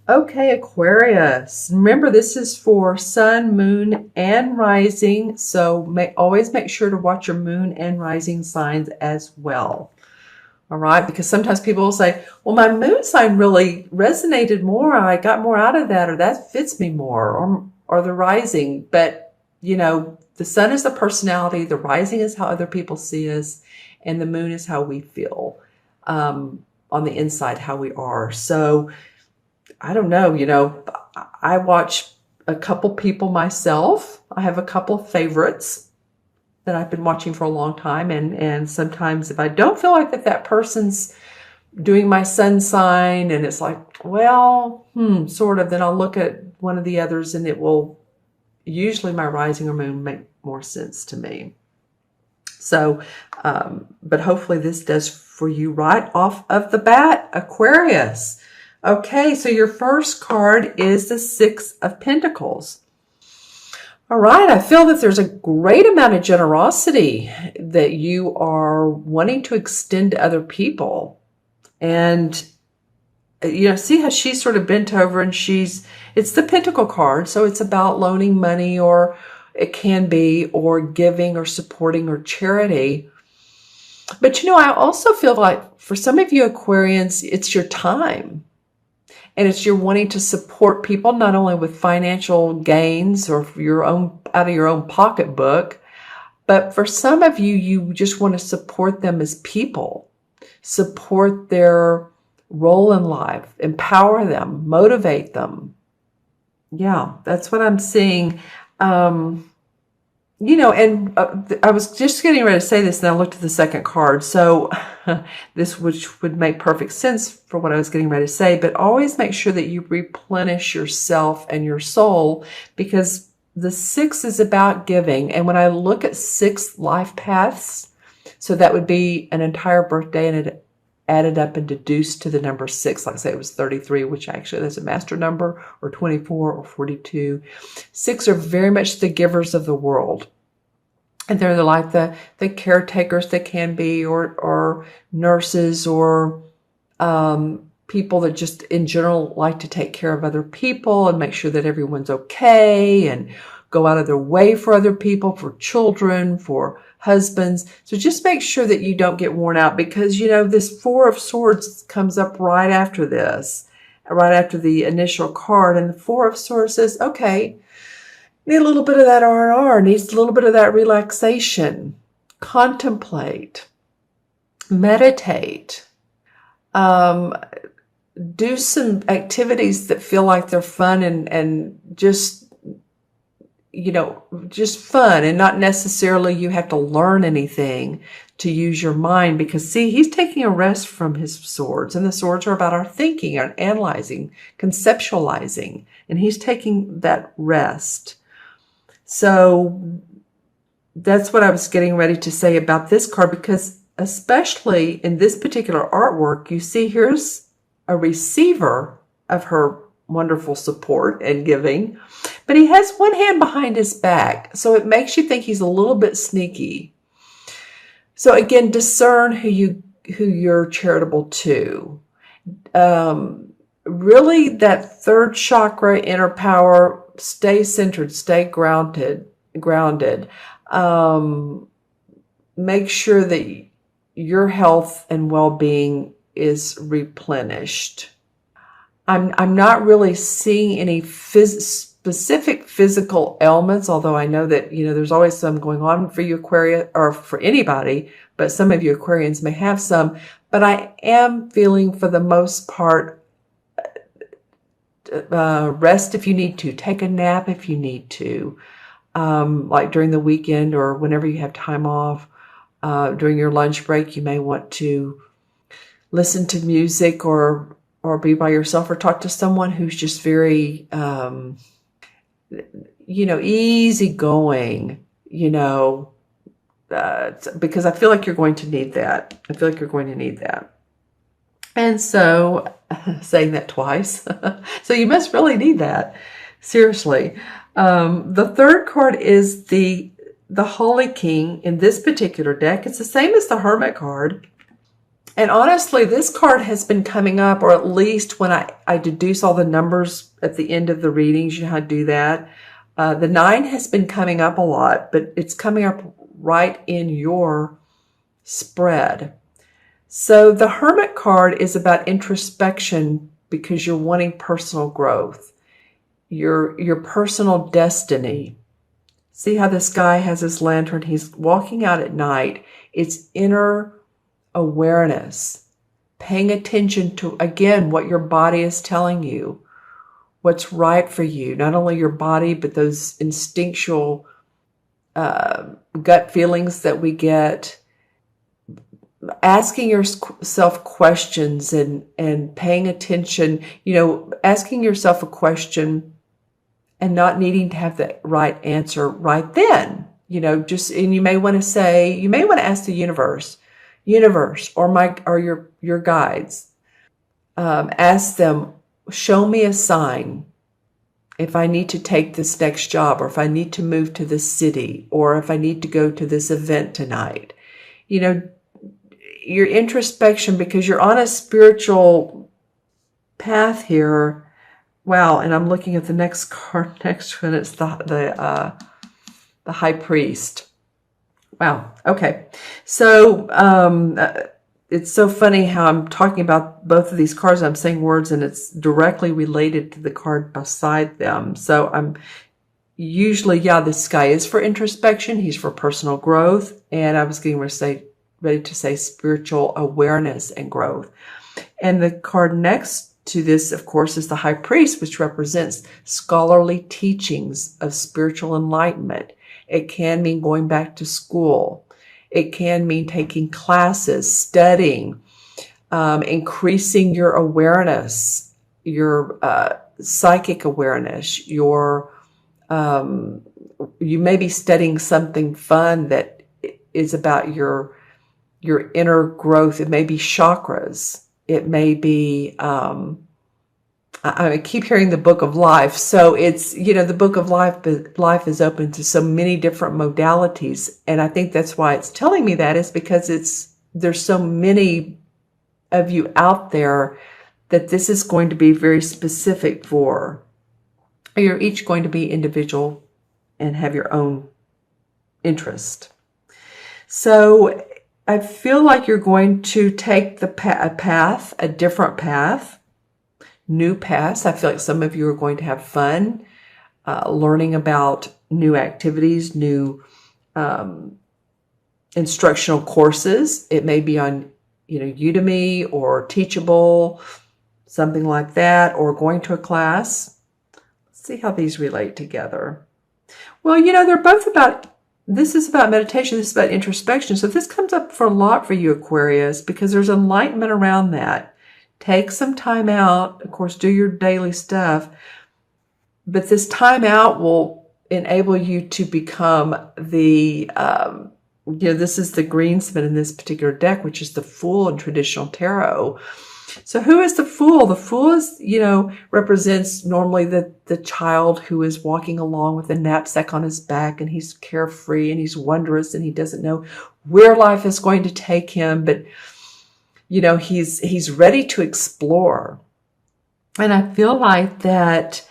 Okay, Aquarius. Remember, this is for sun, moon, and rising. So always make sure to watch your moon and rising signs as well. All right, because sometimes people will say, well, my moon sign really resonated more. I got more out of that, or that fits me more, or the rising. But, the sun is the personality, the rising is how other people see us, and the moon is how we feel on the inside, how we are. So, I don't know, I watch a couple people myself. I have a couple favorites that I've been watching for a long time. And sometimes if I don't feel like that person's doing my sun sign and it's like, well, sort of, then I'll look at one of the others and it will usually my rising or moon make more sense to me. So, but hopefully this does for you right off of the bat, Aquarius. Okay, so your first card is the Six of Pentacles. All right, I feel that there's a great amount of generosity that you are wanting to extend to other people. And, see how she's sort of bent over and it's the Pentacle card. So it's about loaning money, or it can be, or giving or supporting or charity. But, I also feel like for some of you Aquarians, it's your time. And it's you're wanting to support people, not only with financial gains or out of your own pocketbook, but for some of you, you just want to support them as people, support their role in life, empower them, motivate them. Yeah, that's what I'm seeing. I was just getting ready to say this, and I looked at the second card. So this which would make perfect sense for what I was getting ready to say, but always make sure that you replenish yourself and your soul, because the 6 is about giving. And when I look at 6 life paths, so that would be an entire birthday, and it added up and deduced to the number 6. Like I say, it was 33, which actually is a master number, or 24 or 42. 6 are very much the givers of the world. And they're like the caretakers that can be, or nurses, or people that just in general like to take care of other people and make sure that everyone's okay and go out of their way for other people, for children, for husbands. So just make sure that you don't get worn out, because, this 4 of Swords comes up right after this, right after the initial card. And the 4 of Swords says, okay, need a little bit of that R&R, needs a little bit of that relaxation, contemplate, meditate, do some activities that feel like they're fun and just, just fun, and not necessarily you have to learn anything to use your mind, because see, he's taking a rest from his swords, and the swords are about our thinking, our analyzing, conceptualizing, and he's taking that rest. So that's what I was getting ready to say about this card, because especially in this particular artwork, you see here's a receiver of her wonderful support and giving, but he has one hand behind his back. So it makes you think he's a little bit sneaky. So again, discern who you're charitable to. Really, that third chakra, inner power, stay centered, stay grounded. Make sure that your health and well-being is replenished. I'm not really seeing any specific physical ailments, although I know that, there's always some going on for you Aquarius, or for anybody, but some of you Aquarians may have some. But I am feeling, for the most part, rest if you need to, take a nap if you need to, like during the weekend or whenever you have time off. During your lunch break, you may want to listen to music, or be by yourself, or talk to someone who's just very, easygoing, because I feel like you're going to need that. And so, saying that twice, so you must really need that. Seriously. The third card is the Holy King in this particular deck. It's the same as the Hermit card. And honestly, this card has been coming up, or at least when I deduce all the numbers at the end of the readings, you know how to do that. The 9 has been coming up a lot, but it's coming up right in your spread. So the Hermit card is about introspection because you're wanting personal growth, your personal destiny. See how this guy has his lantern? He's walking out at night. It's inner awareness, paying attention to, again, what your body is telling you, what's right for you, not only your body, but those instinctual gut feelings that we get, asking yourself questions and paying attention, asking yourself a question and not needing to have the right answer right then, and you may want to ask the universe, or your guides, ask them, show me a sign if I need to take this next job, or if I need to move to this city, or if I need to go to this event tonight. Your introspection, because you're on a spiritual path here. Wow, and I'm looking at the next card next to it. It's the High Priest. Wow. Okay. So it's so funny how I'm talking about both of these cards. I'm saying words and it's directly related to the card beside them. So I'm usually, this guy is for introspection. He's for personal growth. And I was getting ready to say spiritual awareness and growth. And the card next to this, of course, is the High Priest, which represents scholarly teachings of spiritual enlightenment. It can mean going back to school. It can mean taking classes, studying, increasing your awareness, your psychic awareness. You may be studying something fun that is about your inner growth. It may be chakras. It may be, I keep hearing the Book of Life. So it's, the Book of Life, but life is open to so many different modalities. And I think that's why it's telling me that, is because there's so many of you out there that this is going to be very specific for. You're each going to be individual and have your own interest. So I feel like you're going to take a different path, new paths. I feel like some of you are going to have fun learning about new activities, new instructional courses. It may be on, Udemy or Teachable, something like that, or going to a class. Let's see how these relate together. Well, they're both this is about meditation. This is about introspection. So this comes up for a lot for you, Aquarius, because there's enlightenment around that. Take some time out. Of course, do your daily stuff. But this time out will enable you to become the, this is the greensmith in this particular deck, which is the Fool in traditional tarot. So who is the Fool? The Fool is, represents normally the child who is walking along with a knapsack on his back, and he's carefree and he's wondrous and he doesn't know where life is going to take him, but he's ready to explore. And I feel like that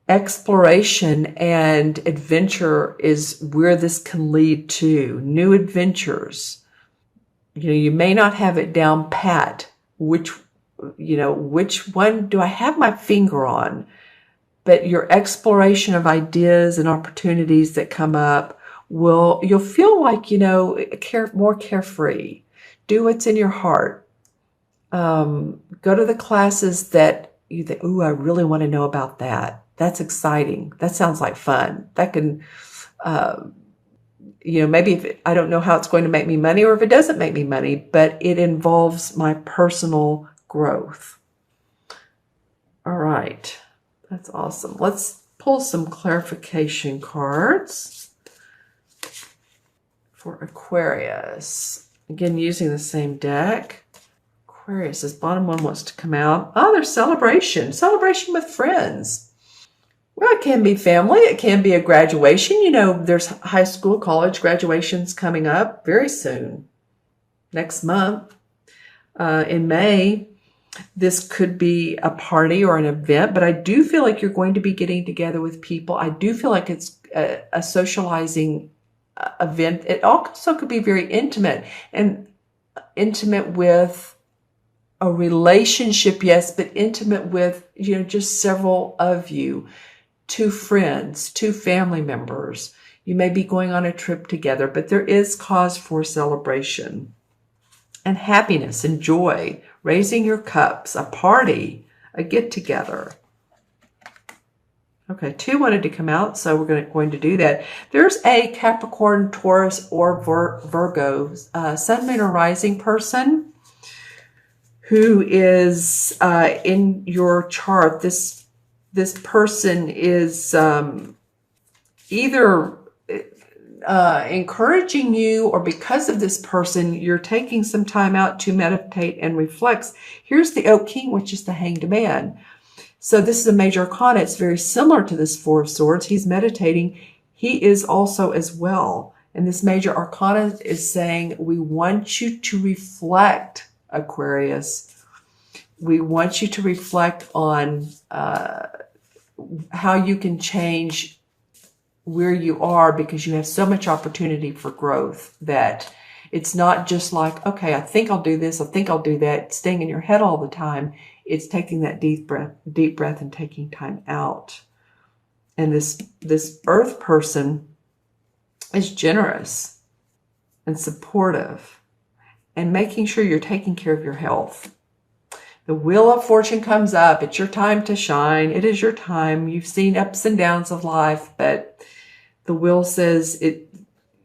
exploration and adventure is where this can lead to new adventures. You may not have it down pat, which one do I have my finger on? But your exploration of ideas and opportunities that come up you'll feel like, more carefree. Do what's in your heart. Go to the classes that you think, ooh, I really want to know about that. That's exciting. That sounds like fun. That can, maybe I don't know how it's going to make me money, or if it doesn't make me money, but it involves my personal growth. All right. That's awesome. Let's pull some clarification cards for Aquarius. Again, using the same deck. Aquarius, this bottom one wants to come out. Oh, there's celebration. Celebration with friends. Well, it can be family. It can be a graduation. There's high school, college graduations coming up very soon. Next month. in May. This could be a party or an event, but I do feel like you're going to be getting together with people. I do feel like it's a socializing event. It also could be very intimate, and intimate with a relationship, yes, but intimate with, just several of you, 2 friends, 2 family members. You may be going on a trip together, but there is cause for celebration and happiness and joy, raising your cups, a party, a get-together. Okay, 2 wanted to come out, so we're going to do that. There's a Capricorn, Taurus, or Virgo, Sun, Moon, or Rising person who is in your chart. This person is either encouraging you, or because of this person, you're taking some time out to meditate and reflect. Here's the Oak King, which is the Hanged Man. So this is a major arcana. It's very similar to this 4 of Swords. He's meditating. He is also as well. And this major arcana is saying, we want you to reflect, Aquarius. We want you to reflect on how you can change where you are, because you have so much opportunity for growth that it's not just like, okay, I think I'll do this, I think I'll do that, staying in your head all the time. It's taking that deep breath and taking time out. And this Earth person is generous and supportive and making sure you're taking care of your health. The Wheel of Fortune comes up. It's your time to shine. It is your time. You've seen ups and downs of life, but the wheel says the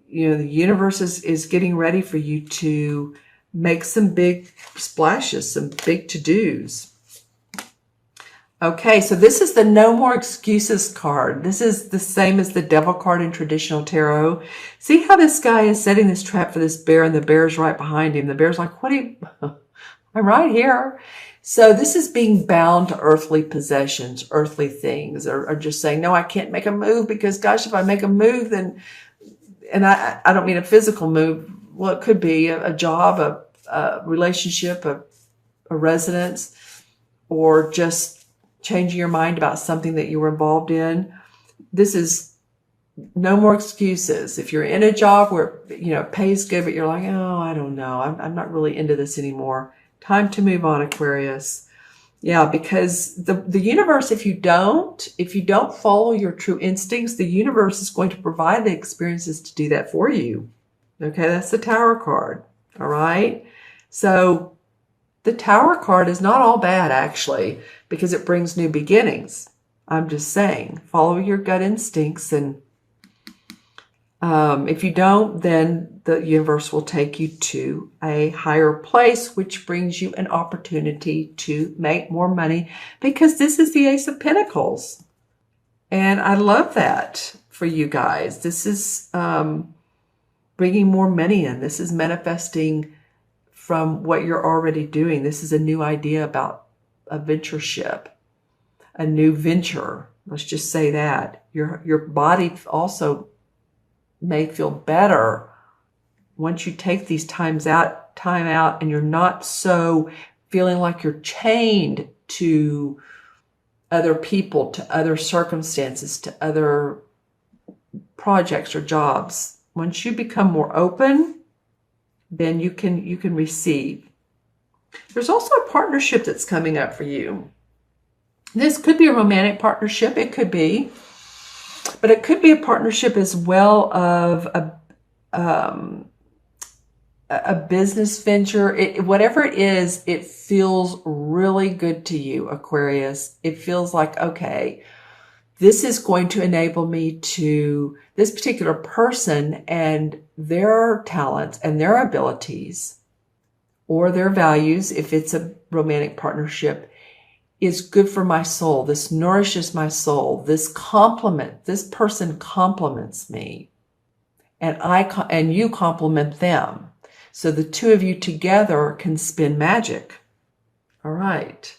universe is getting ready for you to make some big splashes, some big to-dos. Okay, so this is the No More Excuses card. This is the same as the Devil card in traditional tarot. See how this guy is setting this trap for this bear, and the bear's right behind him. The bear's like, what are you... I'm right here. So this is being bound to earthly possessions, earthly things, or just saying, no, I can't make a move because, gosh, if I make a move, then, and I don't mean a physical move. Well, it could be a job, a relationship, a residence, or just changing your mind about something that you were involved in. This is no more excuses. If you're in a job where, it pays good, but you're like, oh, I don't know. I'm not really into this anymore. Time to move on, Aquarius. Yeah, because the universe, if you don't follow your true instincts, the universe is going to provide the experiences to do that for you. Okay, that's the Tower card. All right. So the Tower card is not all bad, actually, because it brings new beginnings. I'm just saying, follow your gut instincts, and if you don't, then the universe will take you to a higher place, which brings you an opportunity to make more money, because this is the Ace of Pentacles. And I love that for you guys. This is bringing more money in. This is manifesting from what you're already doing. This is a new idea about a ventureship, a new venture. Let's just say that. Your body also may feel better once you take these time out, and you're not so feeling like you're chained to other people, to other circumstances, to other projects or jobs. Once you become more open, then you can receive. There's also a partnership that's coming up for you. This could be a romantic partnership. It could be. But it could be a partnership as well of a business venture. Whatever it is, it feels really good to you, Aquarius. It feels like, okay, this is going to enable me to, this particular person and their talents and their abilities or their values, if it's a romantic partnership, is good for my soul. This nourishes my soul. This person compliments me, and you compliment them. So the two of you together can spin magic. All right.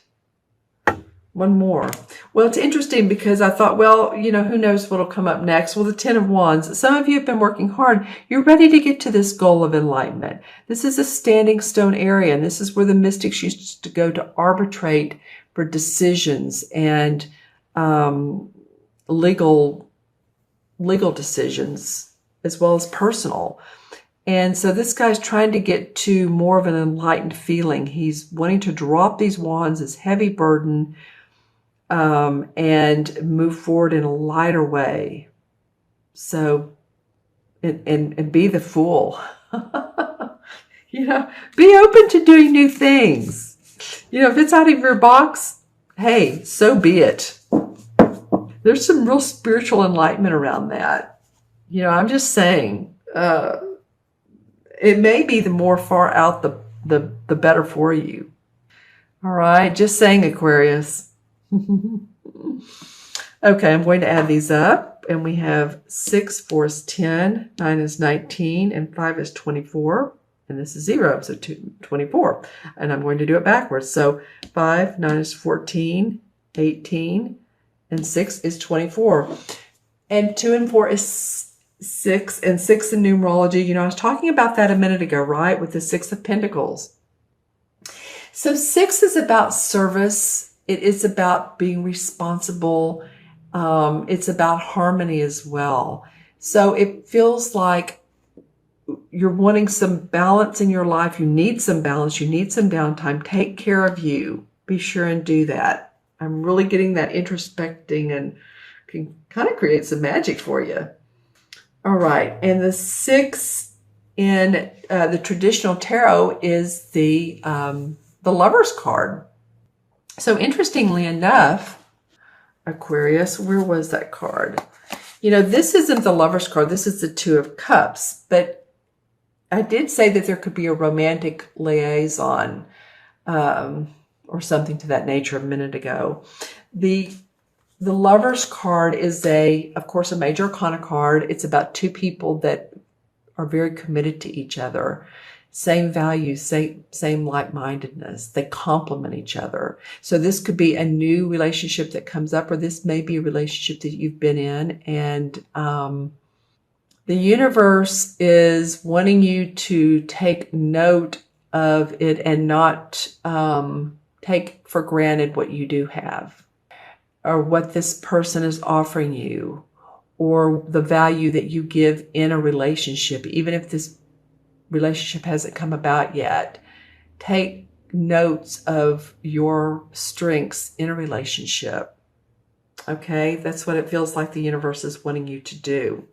One more. Well, it's interesting because I thought, well, you know, who knows what'll come up next? Well, the Ten of Wands. Some of you have been working hard. You're ready to get to this goal of enlightenment. This is a standing stone area, and this is where the mystics used to go to arbitrate for decisions and legal decisions, as well as personal. And so this guy's trying to get to more of an enlightened feeling. He's wanting to drop these wands, this heavy burden, and move forward in a lighter way. So, and be the fool. You know, be open to doing new things. You know, if it's out of your box, hey, so be it. There's some real spiritual enlightenment around that. You know, I'm just saying, it may be the more far out, the better for you. All right, just saying, Aquarius. Okay, I'm going to add these up, and we have 6, 4 is 10, 9 is 19, and 5 is 24, and this is 0, so 24. And I'm going to do it backwards. So 5, 9 is 14, 18, and 6 is 24. And 2 and 4 is 6, and 6 in numerology. You know, I was talking about that a minute ago, right, with the 6 of Pentacles. So 6 is about service. It is about being responsible. It's about harmony as well. So it feels like you're wanting some balance in your life. You need some balance. You need some downtime. Take care of you. Be sure and do that. I'm really getting that introspecting and can kind of create some magic for you. All right. And the 6 in the traditional tarot is the Lover's card. So interestingly enough, Aquarius, where was that card? You know, this isn't the Lover's card. This is the 2 of Cups. But I did say that there could be a romantic liaison or something to that nature a minute ago. The Lover's card is, of course, a major arcana card. It's about 2 people that are very committed to each other. Same values, same like-mindedness. They complement each other. So this could be a new relationship that comes up, or this may be a relationship that you've been in. And the universe is wanting you to take note of it and not take for granted what you do have, or what this person is offering you, or the value that you give in a relationship, even if this relationship hasn't come about yet. Take notes of your strengths in a relationship. Okay, that's what it feels like the universe is wanting you to do.